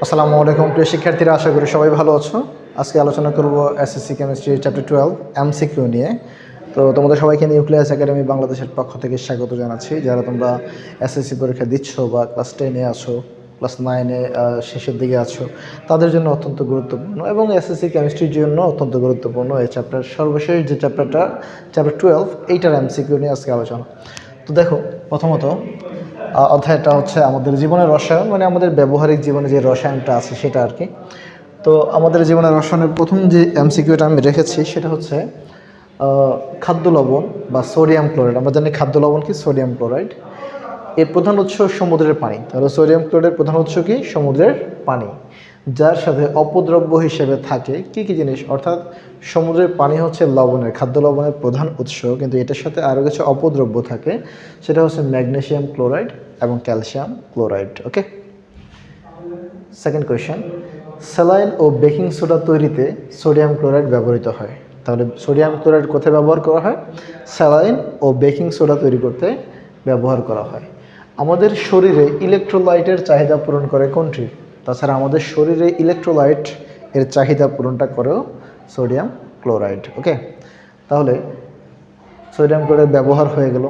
আসসালামু আলাইকুম প্রিয় শিক্ষার্থীরা, আশা করি সবাই ভালো আছো। আজকে আলোচনা করব এসএসসি কেমিস্ট্রি চ্যাপ্টার 12 এমসিকিউ নিয়ে। তো তোমাদের সবাইকে নিউক্লিয়াস একাডেমি বাংলাদেশের পক্ষ থেকে স্বাগত জানাচ্ছি। যারা তোমরা এসএসসি পরীক্ষা দিচ্ছ বা ক্লাস 10-এ আছো, ক্লাস 9-এ শেষের দিকে আছো, তাদের জন্য অত্যন্ত গুরুত্বপূর্ণ এবং এসএসসি কেমিস্ট্রির জন্য অত্যন্ত গুরুত্বপূর্ণ এই চ্যাপ্টার। সর্বশেষ যে চ্যাপ্টারটা চ্যাপ্টার 12, এইটার এমসিকিউ নিয়ে আজকে আলোচনা। তো দেখো, প্রথমত অধ্যায়টা হচ্ছে আমাদের জীবনের রসায়ন, মানে আমাদের ব্যবহারিক জীবনে যে রসায়নটা আছে সেটা আর কি। তো আমাদের জীবনের রসায়নের প্রথম যে এমসিকিউটা আমি রেখেছি সেটা হচ্ছে খাদ্য লবণ বা সোডিয়াম ক্লোরাইড। আমরা জানি খাদ্য লবণ কি? Sodium chloride. এর প্রধান উৎস সমুদ্রের পানি। তাহলে সোডিয়াম ক্লোরাইডের প্রধান উৎস কি? সমুদ্রের পানি, যার সাথে অপদ্রব্য হিসেবে থাকে কি কি জিনিস? অর্থাৎ সমুদ্রের পানি হচ্ছে লবণের, খাদ্য লবণের প্রধান উৎস, কিন্তু এটার সাথে আরও কিছু অপদ্রব্য থাকে, সেটা হচ্ছে ম্যাগনেসিয়াম ক্লোরাইড এবং ক্যালসিয়াম ক্লোরাইড। ওকে, সেকেন্ড কোয়েশ্চেন, স্যালাইন ও বেকিং সোডা তৈরিতে সোডিয়াম ক্লোরাইড ব্যবহৃত হয়। তাহলে সোডিয়াম ক্লোরাইড কোথায় ব্যবহার করা হয়? স্যালাইন ও বেকিং সোডা তৈরি করতে ব্যবহার করা হয়। আমাদের শরীরে ইলেকট্রোলাইটের চাহিদা পূরণ করে কোনটি? তাছাড়া আমাদের শরীরে ইলেকট্রোলাইট এর চাহিদা পূরণটা করেও সোডিয়াম ক্লোরাইড। ওকে, তাহলে সোডিয়াম ক্লোরাইড ব্যবহার হয়ে গেল,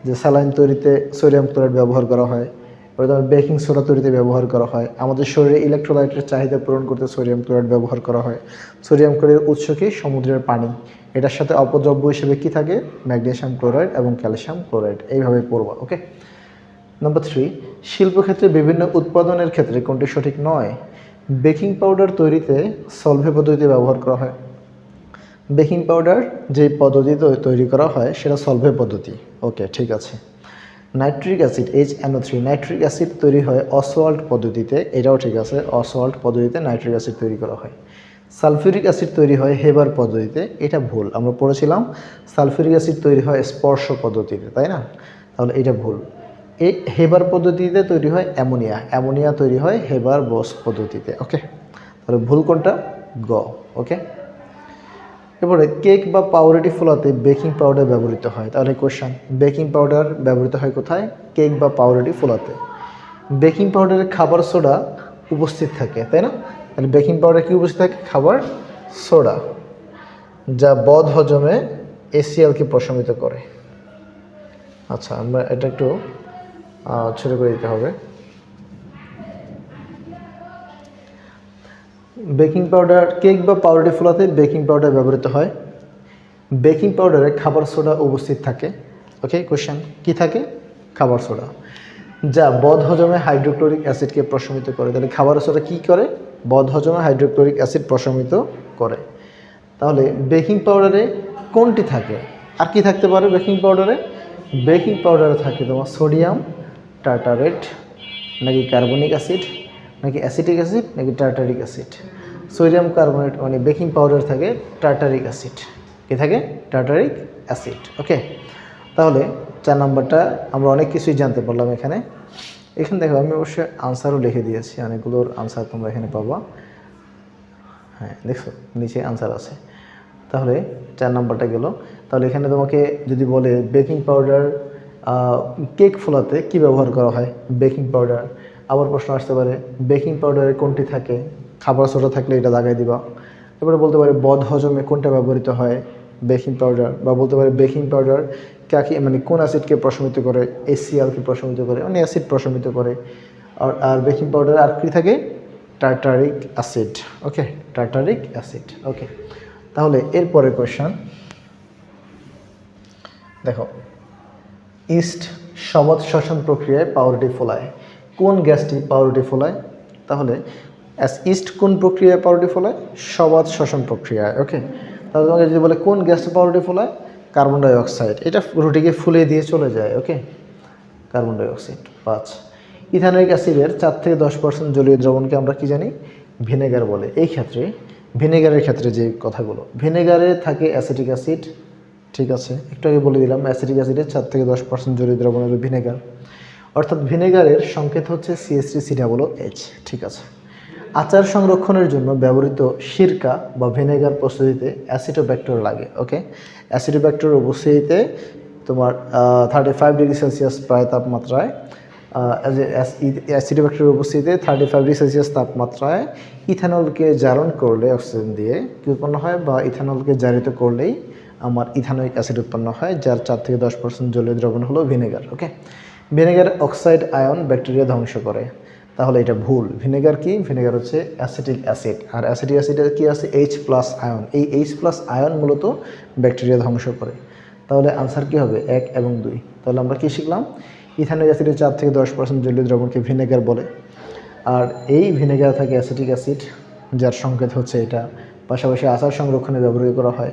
যে স্যালাইন তৈরিতে সোডিয়াম ক্লোরাইড ব্যবহার করা হয়, এবার বেকিং সোডা তৈরিতে ব্যবহার করা হয়। আমাদের শরীরে ইলেকট্রোলাইটের চাহিদা পূরণ করতে সোডিয়াম ক্লোরাইড ব্যবহার করা হয়। সোডিয়াম ক্লোরাইডের উৎস কি? সমুদ্রের পানি। এটার সাথে অপদ্রব্য হিসেবে কি থাকে? ম্যাগনেসিয়াম ক্লোরাইড এবং ক্যালসিয়াম ক্লোরাইড। এইভাবে পড়বা। ওকে, নাম্বার 3, শিল্পক্ষেত্রে বিভিন্ন উৎপাদনের ক্ষেত্রে কোনটি সঠিক নয়? বেকিং পাউডার তৈরিতে সলভে পদ্ধতি ব্যবহার করা হয়। বেকিং পাউডার যে পদ্ধতিতে তৈরি করা হয় সেটা সলভে পদ্ধতি। ওকে, ঠিক আছে। Nitric acid HNO3, nitric acid তৈরি হয় অসওয়াল্ট পদ্ধতিতে। এটাও ঠিক আছে, অসওয়াল্ট পদ্ধতিতে নাইট্রিক অ্যাসিড তৈরি করা হয়। সালফিউরিক অ্যাসিড তৈরি হয় হেবার পদ্ধতিতে। এটা ভুল, আমরা পড়েছিলাম সালফিউরিক অ্যাসিড তৈরি হয় স্পর্শ পদ্ধতিতে, তাই না? তাহলে এটা ভুল। এই হেবার পদ্ধতিতে তৈরি হয় অ্যামোনিয়া, অ্যামোনিয়া তৈরি হয় হেবার বোস পদ্ধতিতে। ওকে, তাহলে ভুল কোনটা? গ। ওকে, এরপরে কেক বা পাউরুটি ফোলাতে বেকিং পাউডার ব্যবহৃত হয়। তাহলে কোশ্চেন, বেকিং পাউডার ব্যবহৃত হয় কোথায়? কেক বা পাউরুটি ফোলাতে। বেকিং পাউডারে খাবার সোডা উপস্থিত থাকে, তাই না? তাহলে বেকিং পাউডার কি উপস্থিত থাকে? খাবার সোডা, যা বদ হজমে এসিএলকে প্রশমিত করে। আচ্ছা, আমরা এটা একটু ছোটো করে দিতে হবে। বেকিং পাউডার, কেক বা পাউরুটি ফোলাতে বেকিং পাউডার ব্যবহৃত হয়। বেকিং পাউডারে খাবার সোডা উপস্থিত থাকে। ওকে, কোশ্চেন, কি থাকে? খাবার সোডা, যা বদ হজমে হাইড্রোক্লোরিক অ্যাসিডকে প্রশমিত করে। তাহলে খাবার সোডা কী করে? বদ হজমে হাইড্রোক্লোরিক অ্যাসিড প্রশমিত করে। তাহলে বেকিং পাউডারে কোনটি থাকে? আর কি থাকতে পারে বেকিং পাউডারে? বেকিং পাউডারে থাকে তোমার সোডিয়াম টার্টারেট, নাকি কার্বনিক অ্যাসিড, নাকি অ্যাসিটিক অ্যাসিড, নাকি টার্টারিক অ্যাসিড? সোডিয়াম কার্বনেট মানে বেকিং পাউডার থাকে টার্টারিক অ্যাসিড। কি থাকে? Tartaric acid. ওকে, তাহলে 4 নম্বরটা আমরা অনেক কিছুই জানতে পারলাম এখানে। এখানে দেখো, আমি অবশ্যই আনসারও লিখে দিয়েছি, অনেকগুলোর আনসার তোমরা এখানে পাবা। হ্যাঁ, দেখো নিচে আনসার আছে। তাহলে 4 নম্বরটা গেল। তাহলে এখানে তোমাকে যদি বলে বেকিং পাউডার কেক ফোলাতে কি ব্যবহার করা হয়? Baking powder. আবার প্রশ্ন আসতে পারে বেকিং পাউডারে কোনটি থাকে? খাবার সোডা থাকলে এটা দাগাই দিবা। এবারে বলতে পারে বদ হজমে কোনটা ব্যবহৃত হয়? Baking powder. বা বলতে পারে বেকিং পাউডার কাকে মানে কোন অ্যাসিডকে প্রশমিত করে? এসিএলকে প্রশমিত করে, মানে অ্যাসিড প্রশমিত করে। আর বেকিং পাউডার আর কি থাকে? Tartaric acid. Okay, tartaric acid. Okay, তাহলে এরপরে কোয়েশ্চন দেখো, ইস্ট সমাজ শ্বসন প্রক্রিয়ায় পাউরুটি ফোলায়। কোন গ্যাসটি পাউরুটি ফোলায়? তাহলে ইস্ট কোন প্রক্রিয়ায় পাউরুটি ফোলায়? সমাজ শ্বসন প্রক্রিয়ায়। ওকে, তাহলে তোমাকে যদি বলে কোন গ্যাসটি পাউরুটি ফোলায়? Carbon die oxide. এটা রুটিকে ফুলিয়ে দিয়ে চলে যায়। ওকে, কার্বন ডাই অক্সাইড। 5, ইথানোয়িক অ্যাসিডের 4 থেকে 10% জলীয় দ্রবণকে আমরা কি জানি? ভিনেগার বলে। এই ক্ষেত্রে ভিনেগারের ক্ষেত্রে যে কথাগুলো, ভিনেগারে থাকে অ্যাসিটিক অ্যাসিড। ঠিক আছে, একটু আগে বলে দিলাম অ্যাসিটিক অ্যাসিডের 4 থেকে 10% জলীয় দ্রবণ হলো ভিনেগার। অর্থাৎ ভিনেগারের সংকেত হচ্ছে CH3COOH। ঠিক আছে, আচার সংরক্ষণের জন্য ব্যবহৃত সিরকা বা ভিনেগার প্রস্তুতিতে অ্যাসিটোব্যাক্টর লাগে। ওকে, অ্যাসিটোব্যাক্টর উপস্থিতিতে তোমার 35 ডিগ্রি সেলসিয়াস প্রায় তাপমাত্রায় অ্যাসিডোব্যাক্টেরিয়ার উপস্থিতিতে 35 ডিগ্রি সেলসিয়াস তাপমাত্রায় ইথানলকে জারণ করলে অক্সিজেন দিয়ে কী উৎপন্ন হয়, বা ইথানলকে জারিত করলেই আমার ইথানোয়িক অ্যাসিড উৎপন্ন হয়, যার 4 থেকে 10% জলীয় দ্রবণ হলো ভিনেগার। ওকে, ভিনেগার অক্সাইড আয়ন ব্যাকটেরিয়া ধ্বংস করে। তাহলে এটা ভুল। ভিনেগার কি? ভিনেগার হচ্ছে অ্যাসিটিক অ্যাসিড, আর অ্যাসিটিক অ্যাসিডের কি আছে? H+ ion. এই H+ আয়ন মূলত ব্যাকটেরিয়া ধ্বংস করে। তাহলে আনসার কি হবে? 1 এবং 2। তাহলে আমরা কি শিখলাম? ইথানোয়িক অ্যাসিডের 4 থেকে 10% জলীয় দ্রবণকে ভিনেগার বলে, আর এই ভিনেগার থাকে অ্যাসিটিক অ্যাসিড, যার সংকেত হচ্ছে এটা। পাশাপাশি আচার সংরক্ষণে ব্যবহৃত করা হয়।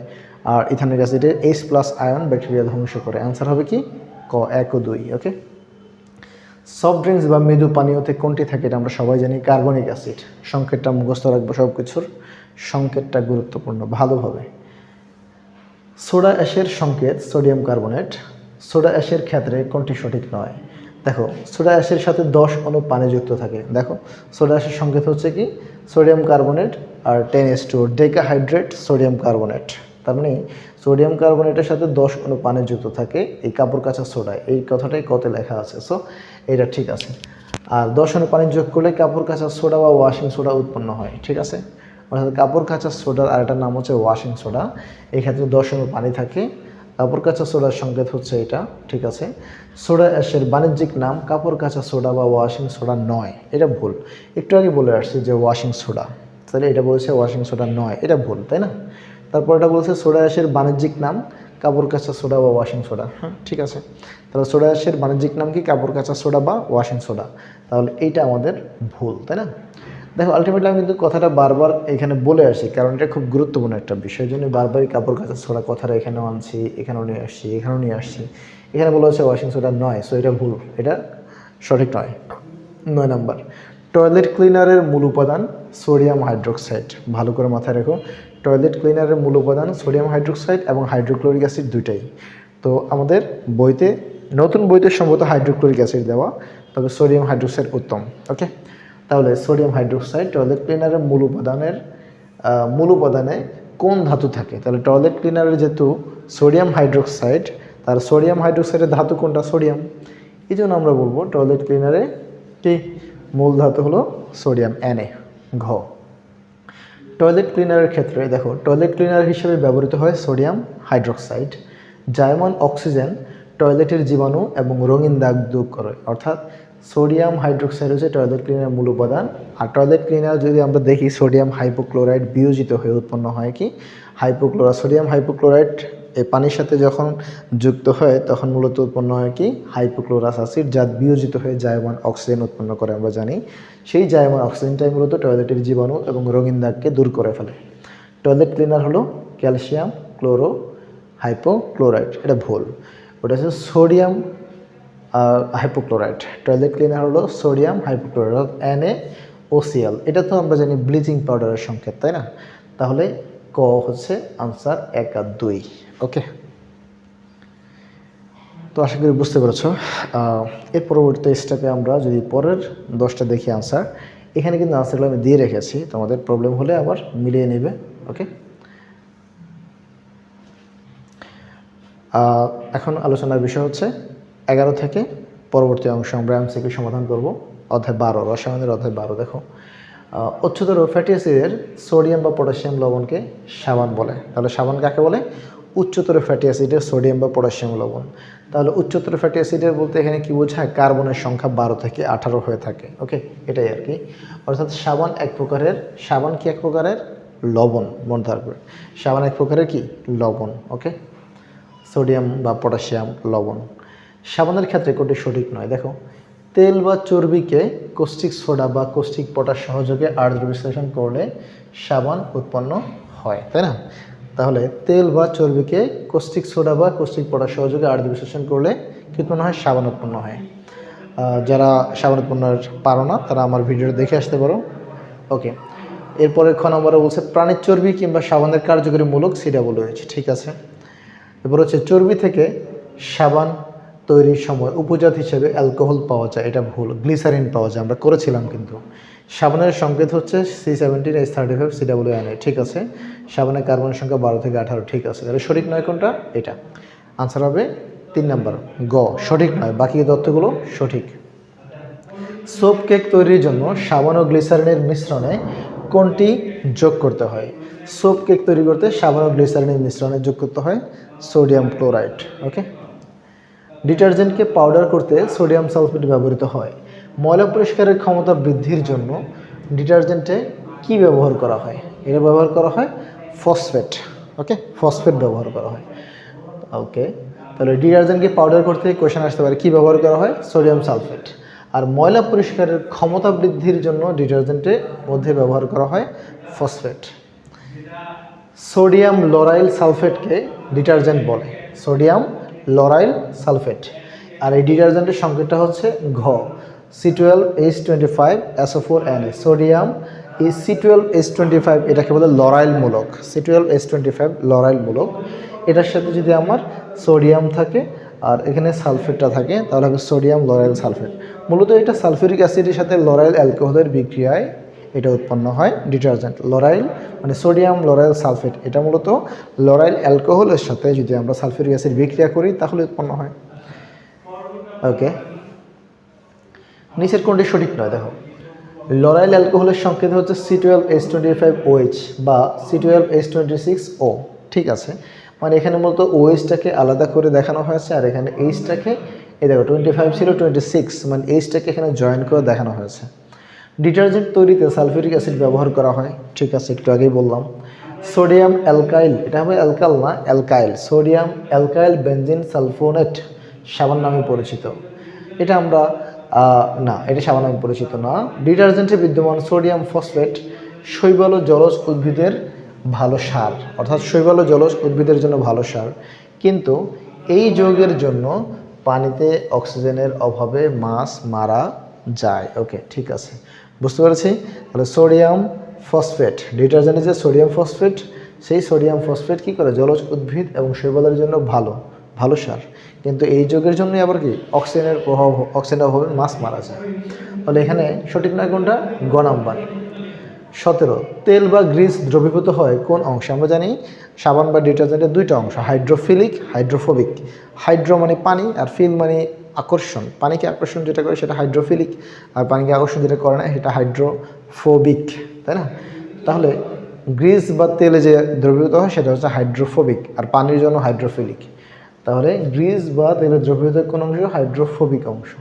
আর ইথানোয়িক অ্যাসিডের H+ আয়ন ব্যাকটেরিয়া ধ্বংস করে। আনসার হবে কি? ক, 1 ও 2। ওকে, সফট ড্রিঙ্কস বা মৃদু পানীয়তে কোনটি থাকে? এটা আমরা সবাই জানি, কার্বনিক অ্যাসিড। সংকেতটা মুখস্থ রাখবো, সব কিছুর সংকেতটা গুরুত্বপূর্ণ ভালোভাবে। সোডা অ্যাশের সংকেত সোডিয়াম কার্বনেট। সোডা অ্যাশের ক্ষেত্রে কোনটি সঠিক নয়? দেখো, সোডা অ্যাশের সাথে 10 অণু পানি যুক্ত থাকে। দেখো, সোডা অ্যাশের সংকেত হচ্ছে কি? সোডিয়াম কার্বনেট আর 10H2 ডেকাহাইড্রেট সোডিয়াম কার্বনেট। তার মানে সোডিয়াম কার্বনেটের সাথে 10 অণু পানি যুক্ত থাকে এই কাপড় কাচা সোডায়। এই কথাটাই কতে লেখা আছে, সো এটা ঠিক আছে। আর 10 অণু পানি যোগ করলে কাপড় কাচা সোডা বা ওয়াশিং সোডা উৎপন্ন হয়। ঠিক আছে, অর্থাৎ কাপড় কাচা সোডার আরেকটা নাম হচ্ছে ওয়াশিং সোডা। এই ক্ষেত্রে 10 অণু পানি থাকে। কাপড় কাচা সোডার সংকেত হচ্ছে এটা। ঠিক আছে, সোডা অ্যাশের বাণিজ্যিক নাম কাপড় কাচা সোডা বা ওয়াশিং সোডা নয়, এটা ভুল। একটু আগে বলে আসছি যে ওয়াশিং সোডা, তাহলে এটা বলছে ওয়াশিং সোডা নয়, এটা ভুল, তাই না? তারপর এটা বলছে সোডা অ্যাশের বাণিজ্যিক নাম কাপড় কাচা সোডা বা ওয়াশিং সোডা। হ্যাঁ, ঠিক আছে, তাহলে সোডা অ্যাশের বাণিজ্যিক নাম কি? কাপড় কাচা সোডা বা ওয়াশিং সোডা। তাহলে এইটা আমাদের ভুল, তাই না? দেখো, আলটিমেটলি আমি কিন্তু কথাটা বারবার এখানে বলে আসি, কারণ এটা খুব গুরুত্বপূর্ণ একটা বিষয়, জন্য বারবারই কাপড় কাচা সোডা কথাটা এখানেও আনছি, এখানেও নিয়ে আসছি, এখানেও নিয়ে আসছি। এখানে বলা হচ্ছে ওয়াশিং সোডা নয়, সো এটা ভুল, এটা সঠিক নয়। 9 নাম্বার, টয়লেট ক্লিনারের মূল উপাদান সোডিয়াম হাইড্রোক্সাইড। ভালো করে মাথায় রেখো, টয়লেট ক্লিনারের মূল উপাদান সোডিয়াম হাইড্রোক্সাইড এবং হাইড্রোক্লোরিক অ্যাসিড দুইটাই। তো আমাদের বইতে, নতুন বইতে সম্ভবত হাইড্রোক্লোরিক অ্যাসিড দেওয়া, তবে সোডিয়াম হাইড্রোক্সাইড উত্তম। ওকে, তাহলে সোডিয়াম হাইড্রোক্সাইড টয়লেট ক্লিনারের মূল উপাদানে কোন ধাতু থাকে? তাহলে টয়লেট ক্লিনারের যেহেতু সোডিয়াম হাইড্রোক্সাইড, তার সোডিয়াম হাইড্রোক্সাইডের ধাতু কোনটা? সোডিয়াম। এই জন্য আমরা বলবো টয়লেট ক্লিনারে কি মূল ধাতু হলো সোডিয়াম, Na। ঘ, টয়লেট ক্লিনারের ক্ষেত্রে দেখো, টয়লেট ক্লিনার হিসেবে ব্যবহৃত হয় সোডিয়াম হাইড্রোক্সাইড। জায়মান অক্সিজেন টয়লেটের জীবাণু এবং রঙিন দাগ দূর করে। অর্থাৎ সোডিয়াম হাইড্রোক্সাইড হচ্ছে টয়লেট ক্লিনারের মূল উপাদান। আর টয়লেট ক্লিনার যদি আমরা দেখি, সোডিয়াম হাইপোক্লোরাইড বিয়োজিত হয়ে উৎপন্ন হয় কি? সোডিয়াম হাইপোক্লোরাইড এই পানির সাথে যখন যুক্ত হয় তখন মূলত উৎপন্ন হয় কি? হাইপোক্লোরাস অ্যাসিড, যা বিয়োজিত হয়ে জায়মান অক্সিজেন উৎপন্ন করে। আমরা জানি সেই জায়মান অক্সিজেনটাই মূলত টয়লেটের জীবাণু এবং রঙিন দাগকে দূর করে ফেলে। টয়লেট ক্লিনার হলো ক্যালসিয়াম ক্লোরো হাইপোক্লোরাইড, এটা ভুল। ওটা হচ্ছে সোডিয়াম হাইপোক্লোরাইড। টয়লেট ক্লিনার হলো সোডিয়াম হাইপোক্লোরাইড, NaOCl। এটা তো আমরা জানি ব্লিচিং পাউডারের সংকেত, তাই না? তাহলে ক হচ্ছে আনসার 1 আর 2। ওকে, তো আশা করি বুঝতে পেরেছ। এর পরবর্তী স্টেপে আমরা যদি পরের 10টা দেখি আনসার, এখানে কিন্তু আনসারগুলো আমি দিয়ে রেখেছি, তোমাদের প্রবলেম হলে আবার মিলিয়ে নেবে। ওকে, এখন আলোচনার বিষয় হচ্ছে 11 থেকে পরবর্তী অংশ আমরা MCQ সমাধান করব। অধ্যায় 12, রসায়নের অধ্যায় 12। দেখো, উচ্চতর ফ্যাটি অ্যাসিডের সোডিয়াম বা পটাশিয়াম লবণকে সাবান বলে। তাহলে সাবান কাকে বলে? উচ্চতর ফ্যাটি অ্যাসিডের সোডিয়াম বা পটাশিয়াম লবণ। তাহলে উচ্চতর ফ্যাটি অ্যাসিডের বলতে এখানে কি বোঝায়? কার্বনের সংখ্যা 12 থেকে 18 হয়ে থাকে। ওকে, এটাই আর কি। অর্থাৎ সাবান কি এক প্রকারের লবণ, মনে রাখবে। সাবান এক প্রকারের কি? লবণ। ওকে, সোডিয়াম বা পটাশিয়াম লবণ। সাবানের ক্ষেত্রে কোনটি সঠিক নয়? দেখো, তেল বা চর্বিকে কস্টিক সোডা বা কস্টিক পটাশ সহযোগে আর্দ্র বিশ্লেষণ করলে সাবান উৎপন্ন হয়, তাই না? তাহলে তেল বা চর্বিকে কস্টিক সোডা বা কস্টিক পটাশ সহযোগে আর্দ্র বিশ্লেষণ করলে কি উৎপন্ন হয়? সাবান উৎপন্ন হয়। যারা সাবান উৎপন্নের পারো না তারা আমার ভিডিওটা দেখে আসতে পারো। ওকে, এরপরে খ নম্বরে বলছে প্রাণীর চর্বি কিংবা সাবানের কার্যকরী মূলক COOH। ঠিক আছে, এরপর হচ্ছে চর্বি থেকে সাবান তৈরির সময় উপজাত হিসেবে অ্যালকোহল পাওয়া যায়, এটা ভুল। গ্লিসারিন পাওয়া যায়, আমরা করেছিলাম কিন্তু। সাবানের সংকেত হচ্ছে C17H35 COONA। ঠিক আছে, সাবানের কার্বনের সংখ্যা 12 থেকে 18। ঠিক আছে, তাহলে সঠিক নয় কোনটা? এটা আনসার হবে 3 নাম্বার গ, সঠিক নয়। বাকি তথ্যগুলো সঠিক। সোপ কেক তৈরির জন্য সাবান ও গ্লিসারিনের মিশ্রণে কোনটি যোগ করতে হয়? সোপ কেক তৈরি করতে সাবান ও গ্লিসারিনের মিশ্রণে যোগ করতে হয় সোডিয়াম ক্লোরাইড। ওকে। ডিটারজেন্টকে পাউডার করতে সোডিয়াম সালফেট ব্যবহৃত হয়। ময়লা পরিষ্কারের ক্ষমতা বৃদ্ধির জন্য ডিটারজেন্টে কি ব্যবহার করা হয়? এটা ব্যবহার করা হয় ফসফেট। ওকে, ফসফেট ব্যবহার করা হয়। ওকে, তাহলে ডিটারজেন্টকে পাউডার করতে কোয়েশ্চেন আসতে পারে কি ব্যবহার করা হয়? Sodium sulphate. আর ময়লা পরিষ্কারের ক্ষমতা বৃদ্ধির জন্য ডিটারজেন্টের মধ্যে ব্যবহার করা হয় ফসফেট। সোডিয়াম লরাইল সালফেটকে ডিটারজেন্ট বলে, সোডিয়াম লরাইল সালফেট। আর এই ডিটারজেন্টের সংকেতটা হচ্ছে ঘ, C12H25SO4Na। সোডিয়াম এই C12H25 এটাকে বলে লরাইল মূলক, C12H25 লরাইল মূলক। এটার সাথে যদি আমার সোডিয়াম থাকে আর এখানে সালফেটটা থাকে তাহলে হবে সোডিয়াম লরাইল সালফেট। মূলত এটা সালফিউরিক অ্যাসিডের সাথে লরাইল অ্যালকোহলের বিক্রিয়ায় এটা উৎপন্ন হয় ডিটারজেন্ট। লরাইল মানে সোডিয়াম লরাইল সালফেট, এটা মূলত লরাইল অ্যালকোহলের সাথে যদি আমরা সালফিউরিক অ্যাসিড বিক্রিয়া করি তাহলে উৎপন্ন হয়। ওকে, নিচের কোনটি সঠিক নয়? দেখো, লরাইল অ্যালকোহলের সংকেত হচ্ছে C12H25OH বা C12H26O। ঠিক আছে, মানে এখানে মূলত OH-টাকে আলাদা করে দেখানো হয়েছে আর এখানে H-টাকে এই দেখো 25 ছিল 26, মানে H-টাকে এখানে জয়েন করে দেখানো হয়েছে। ডিটারজেন্ট তৈরিতে সালফিউরিক অ্যাসিড ব্যবহার করা হয়। ঠিক আছে, একটু আগেই বললাম। সোডিয়াম অ্যালকাইল, এটা হবে অ্যালকাল না alkyl, sodium alkyl benzene sulphonate সাবান নামে পরিচিত। এটা আমরা না, এটা সাবান নামে পরিচিত না। ডিটারজেন্টে বিদ্যমান সোডিয়াম ফসফেট শৈবাল ও জলজ উদ্ভিদের ভালো সার, অর্থাৎ শৈবাল ও জলজ উদ্ভিদের জন্য ভালো সার, কিন্তু এই যৌগের জন্য পানিতে অক্সিজেনের অভাবে মাছ মারা যায়। ওকে, ঠিক আছে, বুঝতে পেরেছি। তাহলে সোডিয়াম ফসফেট, ডিটারজেন্টে যে সোডিয়াম ফসফেট, সেই সোডিয়াম ফসফেট কী করে? জলজ উদ্ভিদ এবং শৈবালের জন্য ভালো সার, কিন্তু এই যৌগের জন্যই আবার কি অক্সিজেনের অভাবে মাছ মারা যায়। তাহলে এখানে সঠিক নয় কোনটা? গ নাম্বার। 17, তেল বা গ্রিস দ্রবীভূত হয় কোন অংশে? আমরা জানি সাবান বা ডিটারজেন্টের দুইটা অংশ, হাইড্রোফিলিক, হাইড্রোফোবিক। হাইড্রো মানে পানি আর ফিল মানে আকর্ষণ, পানিকে আকর্ষণ যেটা করে সেটা হাইড্রোফিলিক, আর পানিকে আকর্ষণ যেটা করে না সেটা হাইড্রোফোবিক, তাই না? তাহলে গ্রিস বা তেলে যে দ্রবীভূত হয় সেটা হচ্ছে হাইড্রোফোবিক আর পানির জন্য হাইড্রোফিলিক। তাহলে গ্রিস বা তেলে দ্রবীভূত কোন অংশ? হাইড্রোফোবিক অংশ।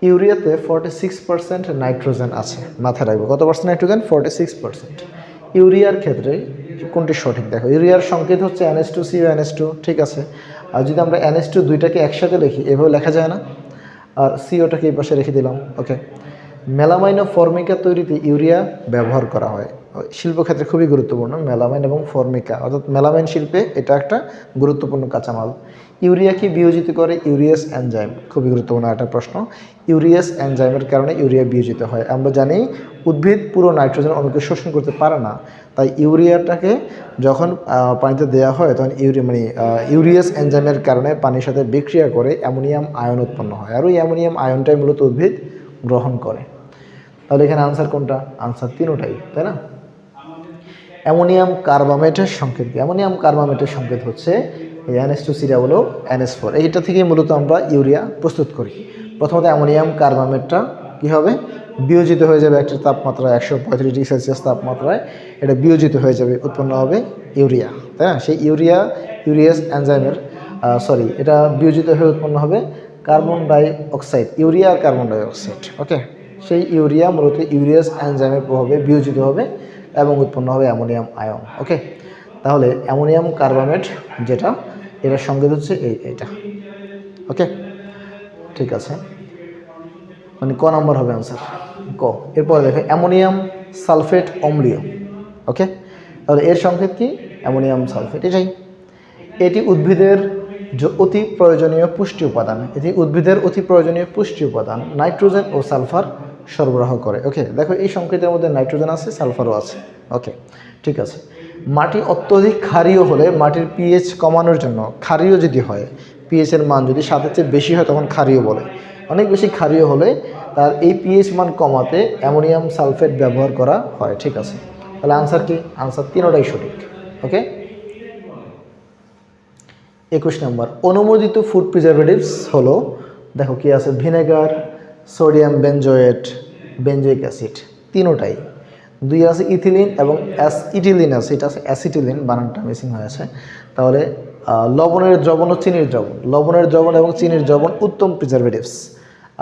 ইউরিয়াতে 46% নাইট্রোজেন আছে, মাথায় রাখবো। কত পার্সেন্ট নাইট্রোজেন? 46%। ইউরিয়ার ক্ষেত্রে কোনটি সঠিক? দেখো, ইউরিয়ার সংকেত হচ্ছে NH2CO NH2, ঠিক আছে। আর যদি আমরা NH2 দুইটাকে একসাথে লিখি এভাবে লেখা যায় না, আর সিওটাকে এই পাশে রেখে দিলাম। ওকে, মেলামাইন ও ফর্মিকা তৈরিতে ইউরিয়া ব্যবহার করা হয়। শিল্পক্ষেত্রে খুবই গুরুত্বপূর্ণ মেলামাইন এবং ফর্মিকা, অর্থাৎ মেলামাইন শিল্পে এটা একটা গুরুত্বপূর্ণ কাঁচামাল। ইউরিয়া কি বিয়োজিত করে? ইউরিয়াস এনজাইম, খুবই গুরুত্বপূর্ণ একটা প্রশ্ন। ইউরিয়াস এনজাইমের কারণে ইউরিয়া বিয়োজিত হয়। আমরা জানি উদ্ভিদ পুরো নাইট্রোজেন অণুকে শোষণ করতে পারে না, তাই ইউরিয়াটাকে যখন পানিতে দেওয়া হয় তখন ইউরিয়াস এনজাইমের কারণে পানির সাথে বিক্রিয়া করে অ্যামোনিয়াম আয়ন উৎপন্ন হয়, আর ওই অ্যামোনিয়াম আয়নটাই মূলত উদ্ভিদ গ্রহণ করে। তাহলে এখানে আনসার কোনটা? আনসার তিনটাই, তাই না? অ্যামোনিয়াম কার্বামেটের সংকেত কি? অ্যামোনিয়াম কার্বামেটের সংকেত হচ্ছে এই NH2COO NH4, এইটা থেকে মূলত আমরা ইউরিয়া প্রস্তুত করি। প্রথমত অ্যামোনিয়াম কার্বামেটটা কী হবে? বিয়োজিত হয়ে যাবে একটা তাপমাত্রা 135 ডিগ্রি সেলসিয়াস তাপমাত্রায়, এটা বিয়োজিত হয়ে যাবে, উৎপন্ন হবে ইউরিয়া, তাই না? সেই ইউরিয়াস এনজাইমের এটা বিয়োজিত হয়ে উৎপন্ন হবে কার্বন ডাই অক্সাইড, ইউরিয়া আর কার্বন ডাই অক্সাইড। ওকে, সেই ইউরিয়া মূলত ইউরিয়াস এনজাইমের প্রভাবে বিয়োজিত হবে এবং উৎপন্ন হবে অ্যামোনিয়াম আয়ন। ওকে, তাহলে অ্যামোনিয়াম কার্বামেট যেটা, এটার সংকেত হচ্ছে এইটা। ওকে, ঠিক আছে, মানে ক নাম্বার হবে আনসার? ক। এরপরে দেখো অ্যামোনিয়াম সালফেট অম্লীয়। ওকে, তাহলে এর সংকেত কি? অ্যামোনিয়াম সালফেট, এটাই। এটি উদ্ভিদের অতি প্রয়োজনীয় পুষ্টি উপাদান, নাইট্রোজেন ও সালফার সরবরাহ করে। ওকে, দেখো এই সংকেতের মধ্যে নাইট্রোজেন আছে, সালফারও আছে। ওকে, ঠিক আছে। মাটি অত্যধিক ক্ষারীয় হলে মাটির পিএইচ কমানোর জন্য, ক্ষারীয় যদি হয়, পিএইচের মান যদি 7-এর চেয়ে বেশি হয় তখন ক্ষারীয় বলে, অনেক বেশি ক্ষারীয় হলে তার এই পিএইচ মান কমাতে অ্যামোনিয়াম সালফেট ব্যবহার করা হয়। ঠিক আছে, তাহলে আনসার কি? আনসার তিনটাই সঠিক। ওকে, 21 নম্বর। অনুমোদিত ফুড প্রিজারভেটিভস হলো, দেখো কি আছে? Vinegar, sodium benzoate, benzoic acid, তিনোটাই। দুই আছে ইথিলিন এবং অ্যাসিটিলিন আছে, এটা আছে অ্যাসিটিলিন, বানানটা মিসিং হয়েছে। তাহলে লবণের দ্রবণ ও চিনির দ্রবণ, লবণের দ্রবণ এবং চিনির দ্রবণ উত্তম প্রিজারভেটিভস।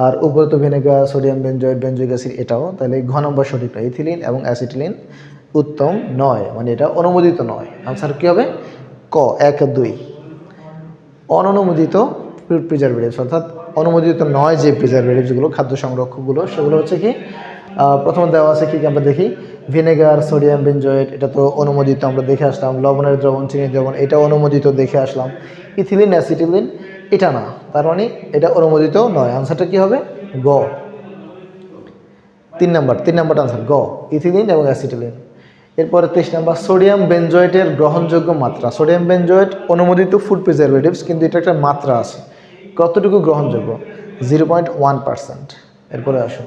আর উপরে তো vinegar, sodium benzoate, benzoic acid, এটাও। তাহলে ঘ নম্বর সঠিক নয়, ইথিলিন এবং অ্যাসিটিলিন উত্তম নয়, মানে এটা অনুমোদিত নয়। আনসার কী হবে? ক, 1 আর 2। অননুমোদিত প্রিজারভেটিভস, অর্থাৎ অনুমোদিত নয় যে প্রিজারভেটিভসগুলো, খাদ্য সংরক্ষকগুলো, সেগুলো হচ্ছে কি প্রথমে দেওয়া আছে কি আমরা দেখি, ভিনেগার, সোডিয়াম বেনজয়েট, এটা তো অনুমোদিত, আমরা দেখে আসলাম। লবণের দ্রবণ, চিনির দ্রবণ, এটা অনুমোদিত, দেখে আসলাম। ইথিলিন, অ্যাসিটিলিন, এটা না, তার মানে এটা অনুমোদিত নয়। আনসারটা কি হবে? গ, 3 নাম্বারটা আনসার গ, ইথিলিন এবং অ্যাসিটিলিন। এরপরে 23 নাম্বার, সোডিয়াম বেনজয়েটের গ্রহণযোগ্য মাত্রা। সোডিয়াম বেনজয়েট অনুমোদিত ফুড প্রিজারভেটিভস, কিন্তু এটা একটা মাত্রা আছে, কতটুকু গ্রহণযোগ্য? 0.1%। এরপরে আসো,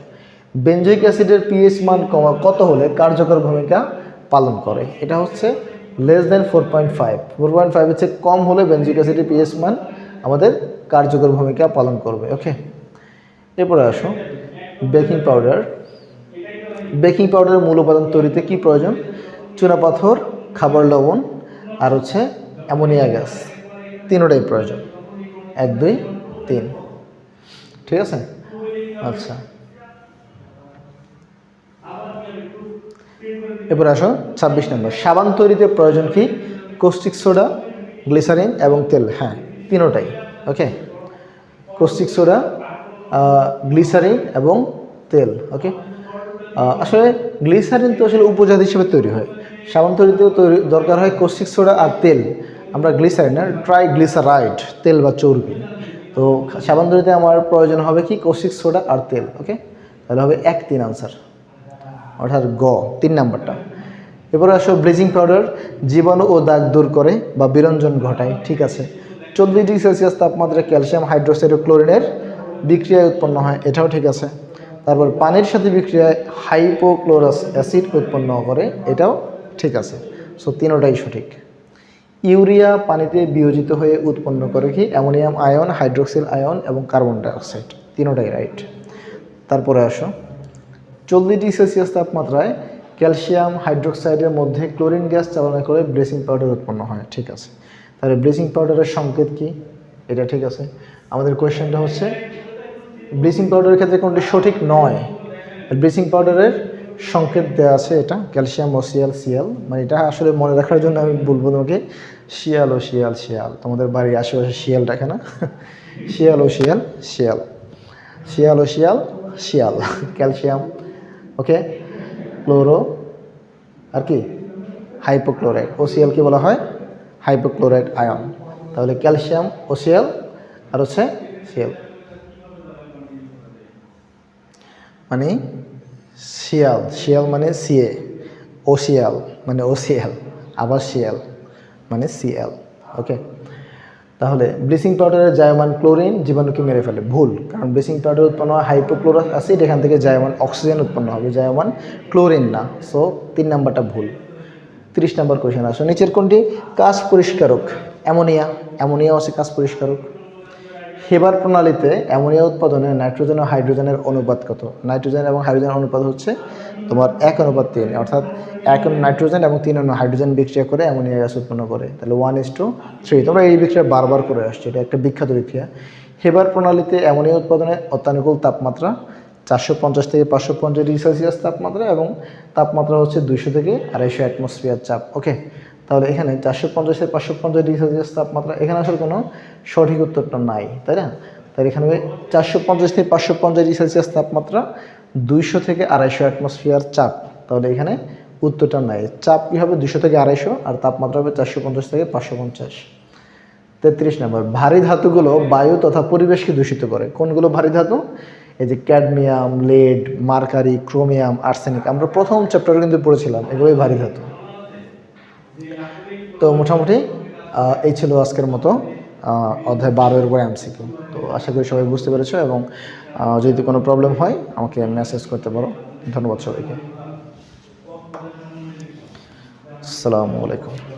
বেনজোইক অ্যাসিডের পিএইচ মান কত হলে কার্যকর ভূমিকা পালন করে? এটা হচ্ছে লেস দেন 4.5। 4.5 হচ্ছে কম হলে বেনজোইক অ্যাসিডের পিএইচ মান আমাদের কার্যকর ভূমিকা পালন করবে। ওকে, এরপরে আসো, বেকিং পাউডার। বেকিং পাউডারের মূল উপাদান তৈরিতে কি প্রয়োজন? চুনাপাথর, খাবার লবণ, আর হচ্ছে অ্যামোনিয়া গ্যাস, তিনোটাই প্রয়োজন। 1, 2, 3, ঠিক আছে। আচ্ছা, এরপর আসো 26 নম্বর, সাবান তৈরিতে প্রয়োজন কি? কস্টিক সোডা, গ্লিসারিন এবং তেল। হ্যাঁ, তিনোটাই। ওকে, কস্টিক সোডা, গ্লিসারিন এবং তেল। ওকে, আসলে গ্লিসারিন তো আসলে উপজাত হিসেবে তৈরি হয়, সাবান তৈরিতেও দরকার হয় কস্টিক সোডা আর তেল। আমরা গ্লিসারিন আর ট্রাইগ্লিসারাইড, তেল বা চর্বি। তো সাবান তৈরিতে আমার প্রয়োজন হবে কি? কস্টিক সোডা আর তেল। ওকে, তাহলে হবে 1, 3 আনসার, অর্থাৎ গ, 3 নাম্বারটা। এরপরে আসো, ব্লিচিং পাউডার জীবাণু ও দাগ দূর করে বা বিরঞ্জন ঘটায়। ঠিক আছে, 40 ডিগ্রি সেলসিয়াস তাপমাত্রায় ক্যালসিয়াম হাইড্রোক্সাইড ও ক্লোরিনের বিক্রিয়ায় উৎপন্ন হয়, এটাও ঠিক আছে। তারপর পানির সাথে বিক্রিয়ায় হাইপোক্লোরাস অ্যাসিড উৎপন্ন করে, এটাও ঠিক আছে। সো তিনোটাই সঠিক। ইউরিয়া পানিতে বিয়োজিত হয়ে উৎপন্ন করে কি? অ্যামোনিয়াম আয়ন, হাইড্রোক্সিল আয়ন এবং কার্বন ডাইঅক্সাইড, তিনোটাই রাইট। তারপরে আসো, 40 ডিগ্রি সেলসিয়াস তাপমাত্রায় ক্যালসিয়াম হাইড্রোক্সাইডের মধ্যে ক্লোরিন গ্যাস চালনা করে ব্লিচিং পাউডার উৎপন্ন হয়। ঠিক আছে, তাহলে ব্লিচিং পাউডারের সংকেত কি? এটা ঠিক আছে। আমাদের কোয়েশ্চেনটা হচ্ছে ব্লিচিং পাউডারের ক্ষেত্রে কোনটি সঠিক নয়? ব্লিচিং পাউডারের সংকেত দেওয়া আছে, এটা ক্যালসিয়াম ও সিএল। মানে এটা আসলে মনে রাখার জন্য আমি বলবো তোমাকে শিয়াল ও শিয়াল। তোমাদের বাড়ির আশেপাশে শিয়াল ডাকে না? শিয়াল ও শিয়াল, শিয়াল ও শিয়াল, ক্যালসিয়াম। ওকে, ক্লোরো আর কি? হাইপোক্লোরাইড। ওসিএল কি বলা হয়? Hypochlorite ion. তাহলে ক্যালসিয়াম, ওসিএল আর হচ্ছে সিএল, মানে শিয়াল মানে সিএ, ওসিএল মানে ওসিএল, আবার শিয়াল মানে সিএল। ওকে, তাহলে ব্লিচিং পাউডারের জায়মান ক্লোরিন জীবাণুকে মেরে ফেলে, ভুল। কারণ ব্লিচিং পাউডার উৎপন্ন হয় হাইপোক্লোরাস অ্যাসিড, এখান থেকে জায়মান অক্সিজেন উৎপন্ন হবে, জায়মান ক্লোরিন না। সো 3 নাম্বারটা ভুল। 30 নাম্বার কোয়েশ্চেন আসো, নিচের কোনটি কাঁচ পরিষ্কারক? অ্যামোনিয়া হচ্ছে কাঁচ পরিষ্কারক। হেবার প্রণালীতে অ্যামোনিয়া উৎপাদনে নাইট্রোজেন ও হাইড্রোজেনের অনুপাত কত? নাইট্রোজেন এবং হাইড্রোজেনের অনুপাত হচ্ছে তোমার 1:3, অর্থাৎ 1 নাইট্রোজেন এবং 3 হাইড্রোজেন বিক্রিয়া করে অ্যামোনিয়া গ্যাস উৎপন্ন করে। তাহলে 1:3। তোমরা এই বিক্রিয়া বারবার করে আসছো, এটা একটা বিখ্যাত বিক্রিয়া। হেবার প্রণালীতে অ্যামোনিয়া উৎপাদনে অত্যানুকূল তাপমাত্রা 450 থেকে 550 ডিগ্রি সেলসিয়াস তাপমাত্রা, এবং তাপমাত্রা হচ্ছে 200 থেকে 250 অ্যাটমসফিয়ার চাপ। ওকে, তাহলে এখানে 450 থেকে 550 ডিগ্রি সেলসিয়াস তাপমাত্রা, এখানে আসলে কোনো সঠিক উত্তরটা নাই, তাই না? তাই এখানে 450 থেকে 550 ডিগ্রি সেলসিয়াস তাপমাত্রা, 200 থেকে 250 অ্যাটমসফিয়ার চাপ। তাহলে এখানে উত্তরটা নাই। চাপ কী হবে? 200 থেকে 250, আর তাপমাত্রা হবে 450 থেকে 550। 33 নম্বর, ভারী ধাতুগুলো বায়ু তথা পরিবেশকে দূষিত করে। কোনগুলো ভারী ধাতু? এই যে cadmium, lead, mercury, chromium, arsenic, আমরা প্রথম চ্যাপ্টারে কিন্তু পড়েছিলাম, এগুলোই ভারী ধাতু। তো মোটামুটি এই ছিল আজকের মতো অধ্যায় 12-এর উপর এমসিকিউ। তো আশা করি সবাই বুঝতে পেরেছো, এবং যদি কোনো প্রবলেম হয় আমাকে মেসেজ করতে পারো। ধন্যবাদ সবাইকে। আসসালামু আলাইকুম।